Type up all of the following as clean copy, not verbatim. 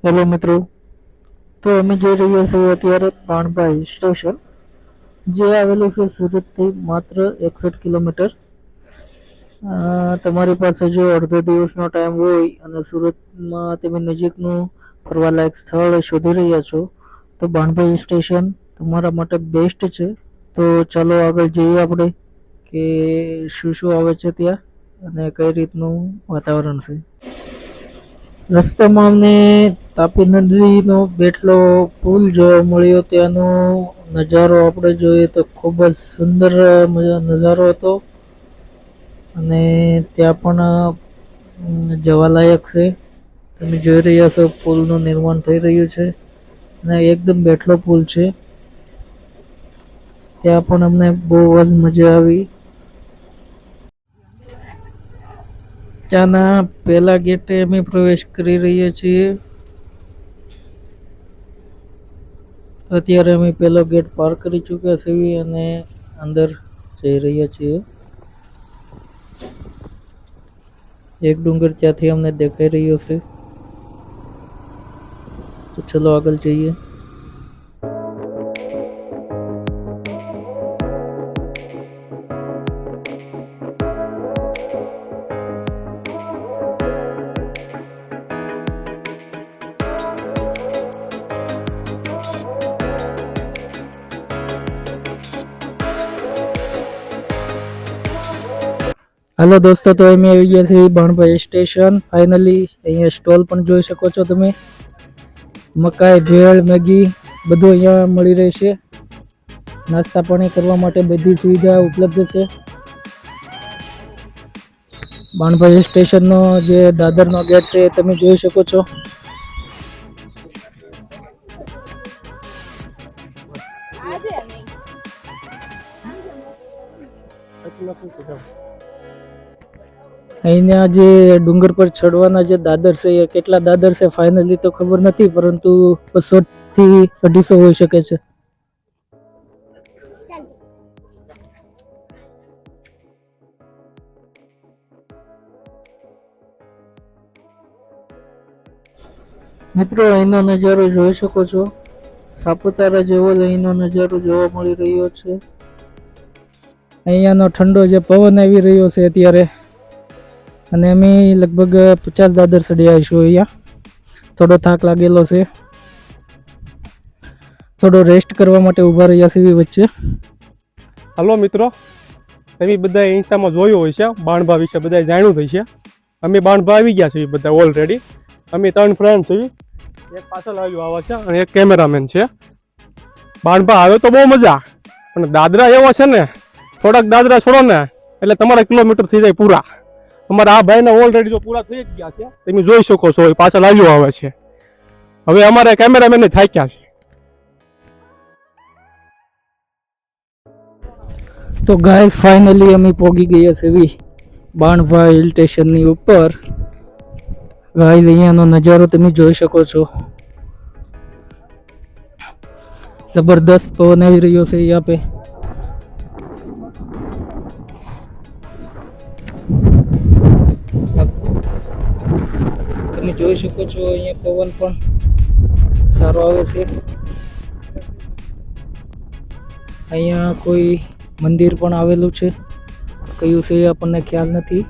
Hello મિત્રો, તો અમે જઈ રહ્યા છીએ અત્યારે પાણબા હિલ સ્ટેશન, જે આવેલું છે સુરતથી માત્ર 61 કિલોમીટર. તમારી પાસે જો અડધો દિવસનો ટાઈમ હોય અને સુરતમાં તમે નજીકનું ફરવાલાયક સ્થળ શોધી રહ્યા છો તો બાણબા હિલ સ્ટેશન તમારા માટે બેસ્ટ છે. તો ચાલો આગળ જઈએ આપણે કે શું શું આવે છે ત્યાં અને કઈ રીતનું વાતાવરણ છે. રસ્તામાં અમને તાપી નદીનો બેટલો પુલ જોવા મળ્યો. ત્યાંનો નજારો આપણે જોઈએ તો ખૂબ જ સુંદર નજારો હતો અને ત્યાં પણ જવાલાયક છે. તમે જોઈ રહ્યા છો પુલનું નિર્માણ થઈ રહ્યું છે અને એકદમ બેટલો પુલ છે. ત્યાં પણ અમને બહુ જ મજા આવી. ત્યાંના પહેલા ગેટે અમે પ્રવેશ કરી રહ્યા છીએ. અત્યારે અમે પહેલો ગેટ પાર કરી ચૂક્યા છીએ અને અંદર જઈ રહ્યા છીએ. એક ડુંગર ત્યાંથી અમને દેખાઈ રહ્યો છે, તો ચલો આગળ જઈએ. हेलो दोस्तों, तो અમે આવી ગયા છીએ બાણબા સ્ટેશન. ફાઇનલી અહીંયા સ્ટોલ પણ જોઈ શકો છો તમે. મકાઈ, ભેળ, મેગી બધું અહીંયા મળી રહેશે. નાસ્તા પાણી કરવા માટે બધી સુવિધા ઉપલબ્ધ છે. બાણબા સ્ટેશનનો જે દાદરનો ગેટ છે તમે જોઈ શકો છો. અહીંના જે ડુંગર પર ચડવાના જે દાદર છે એ કેટલા દાદર છે ફાઇનલી તો ખબર નથી, પરંતુ 200 થી 250 હોઈ શકે છે. મિત્રો, અહીંનો નજારો જોઈ શકો છો. સાપુતારા જેવો જ અહીંનો નજારો જોવા મળી રહ્યો છે. અહીંયાનો ઠંડો જે પવન આવી રહ્યો છે અત્યારે, અને અમે લગભગ 50 દાદર ચડી આવીશું. અહીંયા થોડો થાક લાગેલો છે, થોડો રેસ્ટ કરવા માટે ઊભા રહ્યા છીએ વચ્ચે. હલો મિત્રો, તમે બધા ઇન્સ્ટામાં જોયું હોય છે, બાણબા વિશે બધા જાણ્યું થઈ છે. અમે બાણબા આવી ગયા છીએ બધા ઓલરેડી. અમે 3 ફ્રેન્ડ છીએ, એક પાછળ આવ્યું આવે છે અને એક કેમેરામેન છે. બાણબા આવે તો બહુ મજા, પણ દાદરા એવો છે ને, થોડાક દાદરા છોડો ને એટલે તમારા કિલોમીટર થઈ જાય પૂરા. અમારા આ ભાઈને ઓલરેડી જો પૂરા થઈ જ ગયા છે, તમે જોઈ શકો છો પાછળ આવ્યું આવે છે. હવે અમારે કેમેરામેન થાક્યા છે. તો ગાઈસ, ફાઇનલી અમે પહોંચી ગયા છીએ બાણબા હિલ સ્ટેશનની ઉપર. ગાઈસ, અહીંયાનો નજારો તમે જોઈ શકો છો. જબરદસ્ત પવન આવી રહ્યો છે यहाँ पे. તમે જોઈ શકો છો અહીંયા પવન પણ સારો આવે છે. અહીંયા કોઈ મંદિર પણ આવેલું છે, કયું છે આપણને ખ્યાલ નથી.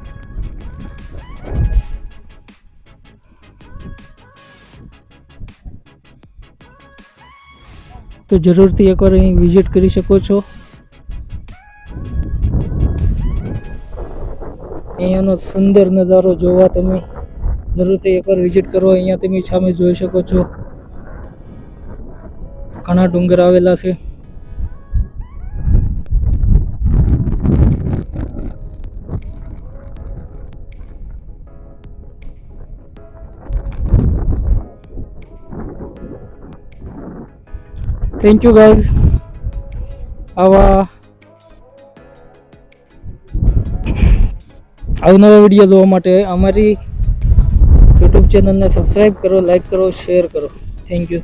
તો જરૂરથી એકવાર અહીં વિઝિટ કરી શકો છો. અહીંયાનો સુંદર નજારો જોવા તમે જરૂરથી એકવાર વિઝિટ કરો. અહીંયા તમે સામે જોઈ શકો છો ઘણા ડુંગર આવેલા છે. Thank you guys. આવા અવનવા વિડીયો જોવા માટે અમારી યુટ્યુબ ચેનલને સબસ્ક્રાઈબ કરો, લાઈક કરો, શેર કરો. Thank you.